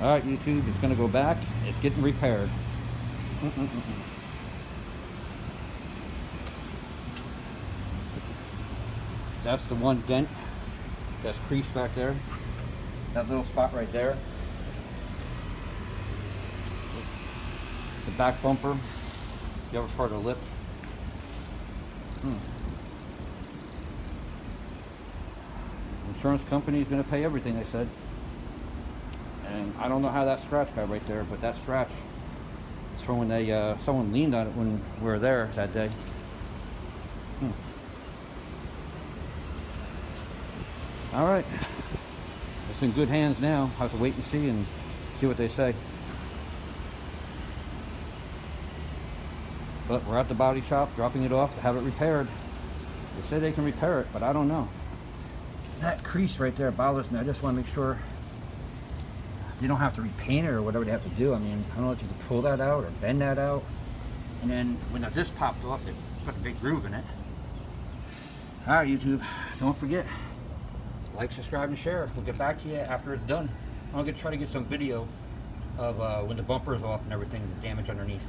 Alright, YouTube, it's going to go back. It's getting repaired. That's the one dent that's creased back there. That little spot right there. The back bumper. The other part of the lip. Insurance company is going to pay everything, they said. And I don't know how that scratch got right there, but that scratch is from when they someone leaned on it when we were there that day. All right, it's in good hands now. I have to wait and see what they say. But we're at the body shop dropping it off to have it repaired. They say they can repair it, but I don't know. That crease right there bothers me. I just want to make sure you don't have to repaint it or whatever they have to do. I mean, I don't know if you can pull that out or bend that out. And then when this popped off, it put a big groove in it. All right, YouTube, don't forget, like, subscribe, and share. We'll get back to you after it's done. I'm gonna try to get some video of when the bumper is off and everything, the damage underneath.